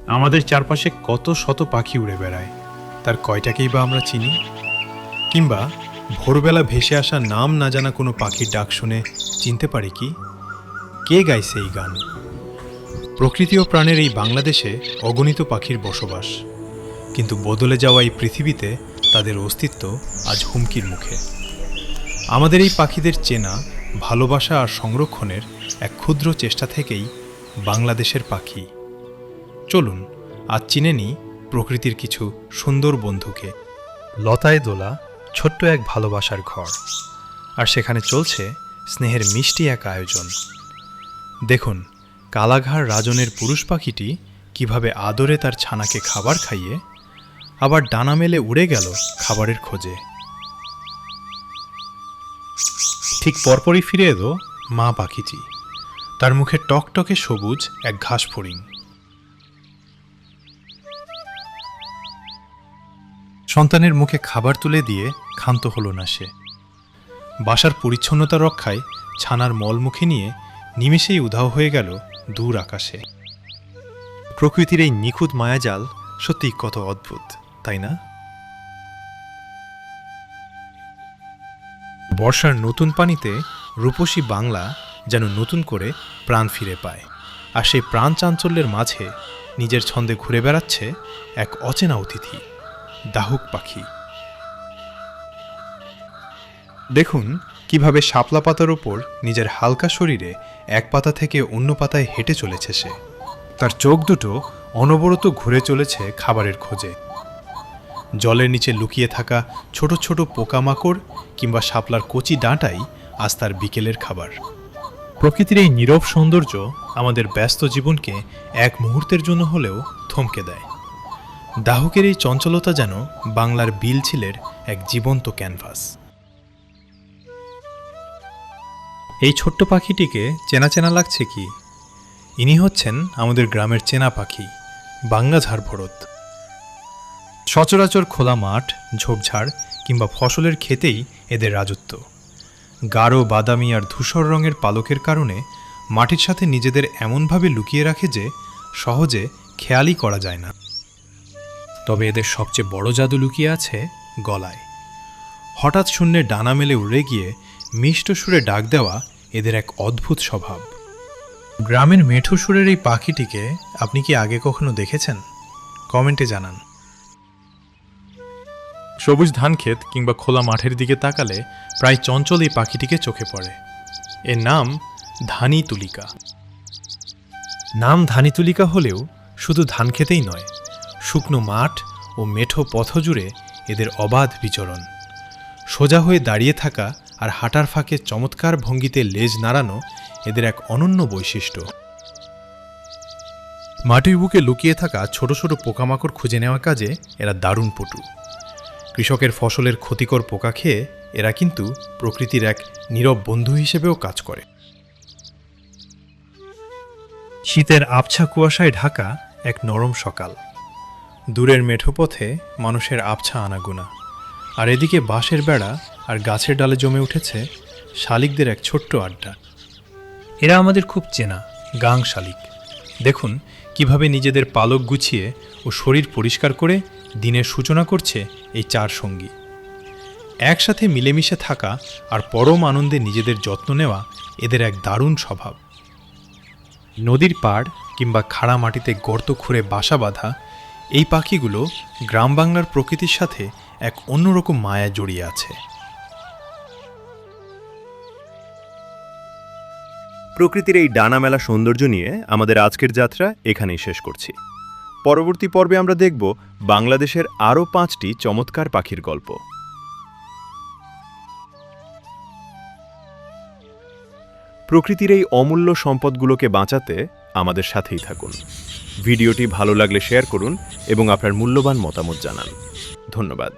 আমাদের চারপাশে কত শত পাখি উড়ে বেড়ায়, তার কয়টাকেই বা আমরা চিনি? কিংবা ভোরবেলা ভেসে আসা নাম না জানা কোনো পাখির ডাক শুনে চিনতে পারি কি কে গাইছে এই গান? প্রকৃতি ও প্রাণের এই বাংলাদেশে অগণিত পাখির বসবাস, কিন্তু বদলে যাওয়া এই পৃথিবীতে তাদের অস্তিত্ব আজ হুমকির মুখে। আমাদের এই পাখিদের চেনা, ভালোবাসা আর সংরক্ষণের এক ক্ষুদ্র চেষ্টা থেকেই বাংলাদেশের পাখি। চলুন আজ চিনে নিই প্রকৃতির কিছু সুন্দর বন্ধুকে। লতায় দোলা ছোট্ট এক ভালোবাসার ঘর, আর সেখানে চলছে স্নেহের মিষ্টি এক আয়োজন। দেখুন, কালাঘাড় রাজনের পুরুষ পাখিটি কিভাবে আদরে তার ছানাকে খাবার খাইয়ে আবার ডানা মেলে উড়ে গেল খাবারের খোঁজে। ঠিক পরপরই ফিরে এলো মা পাখিটি, তার মুখে টকটকে সবুজ এক ঘাস ফড়িং। সন্তানের মুখে খাবার তুলে দিয়ে ক্ষান্ত হল না সে। বাসার পরিচ্ছন্নতা রক্ষায় ছানার মল মুখে নিয়ে নিমেষেই উধাও হয়ে গেল দূর আকাশে। প্রকৃতির এই নিখুঁত মায়াজাল সত্যিই কত অদ্ভুত, তাই না? বর্ষার নতুন পানিতে রূপসী বাংলা যেন নতুন করে প্রাণ ফিরে পায়, আর সেই প্রাণ চাঞ্চল্যের মাঝে নিজের ছন্দে ঘুরে বেড়াচ্ছে এক অচেনা অতিথি, দাহুক পাখি। দেখুন কিভাবে শাপলা পাতার ওপর নিজের হালকা শরীরে এক পাতা থেকে অন্য পাতায় হেঁটে চলেছে সে। তার চোখ দুটো অনবরত ঘুরে চলেছে খাবারের খোঁজে। জলের নিচে লুকিয়ে থাকা ছোট ছোট পোকামাকড় কিংবা শাপলার কচি ডাঁটাই আজ তার বিকেলের খাবার। প্রকৃতির এই নীরব সৌন্দর্য আমাদের ব্যস্ত জীবনকে এক মুহূর্তের জন্য হলেও থমকে দেয়। দাহুকের এই চঞ্চলতা যেন বাংলার বিলছিলের এক জীবন্ত ক্যানভাস। এই ছোট্ট পাখিটিকে চেনা চেনা লাগছে কি? ইনি হচ্ছেন আমাদের গ্রামের চেনা পাখি, বাংলা ঝাড়ভরত। সচরাচর খোলা মাঠ, ঝোপঝাড় কিংবা ফসলের ক্ষেতেই এদের রাজত্ব। গাঢ় বাদামি আর ধূসর রঙের পালকের কারণে মাটির সাথে নিজেদের এমনভাবে লুকিয়ে রাখে যে সহজে খেয়ালই করা যায় না। তবে এদের সবচেয়ে বড় জাদু লুকিয়ে আছে গলায়। হঠাৎ শূন্যে ডানা মেলে উড়ে গিয়ে মিষ্ট সুরে ডাক দেওয়া এদের এক অদ্ভুত স্বভাব। গ্রামের মেঠো সুরের এই পাখিটিকে আপনি কি আগে কখনো দেখেছেন? কমেন্টে জানান। সবুজ ধানক্ষেত কিংবা খোলা মাঠের দিকে তাকালে প্রায় চঞ্চল এই পাখিটিকে চোখে পড়ে। এর নাম ধানি তুলিকা। নাম ধানি তুলিকা হলেও শুধু ধানক্ষেতেই নয়, শুকনো মাঠ ও মেঠো পথ জুড়ে এদের অবাধ বিচরণ। সোজা হয়ে দাঁড়িয়ে থাকা আর হাঁটার ফাঁকে চমৎকার ভঙ্গিতে লেজ নাড়ানো এদের এক অনন্য বৈশিষ্ট্য। মাটির বুকে লুকিয়ে থাকা ছোট ছোট পোকামাকড় খুঁজে নেওয়ার কাজে এরা দারুণ পটু। কৃষকের ফসলের ক্ষতিকর পোকা খেয়ে এরা কিন্তু প্রকৃতির এক নীরব বন্ধু হিসেবেও কাজ করে। শীতের আবছা কুয়াশায় ঢাকা এক নরম সকাল। দূরের মেঠো পথে মানুষের আবছা আনাগোনা, আর এদিকে বাঁশের বেড়া আর গাছের ডালে জমে উঠেছে শালিকদের এক ছোট্ট আড্ডা। এরা আমাদের খুব চেনা গাং শালিক। দেখুন কিভাবে নিজেদের পালক গুছিয়ে ও শরীর পরিষ্কার করে দিনের সূচনা করছে এই চার সঙ্গী। একসাথে মিলেমিশে থাকা আর পরম আনন্দে নিজেদের যত্ন নেওয়া এদের এক দারুণ স্বভাব। নদীর পাড় কিংবা খাড়া মাটিতে গর্ত খুঁড়ে বাসা বাঁধা এই পাখিগুলো গ্রাম বাংলার প্রকৃতির সাথে এক অন্যরকম মায়া জড়িয়ে আছে। প্রকৃতির এই ডানামেলা সৌন্দর্য নিয়ে আমাদের আজকের যাত্রা এখানেই শেষ করছি। পরবর্তী পর্বে আমরা দেখব বাংলাদেশের আরও 5টি চমৎকার পাখির গল্প। প্রকৃতির এই অমূল্য সম্পদগুলোকে বাঁচাতে আমাদের সাথেই থাকুন। ভিডিওটি ভালো লাগলে শেয়ার করুন এবং আপনার মূল্যবান মতামত জানান। ধন্যবাদ।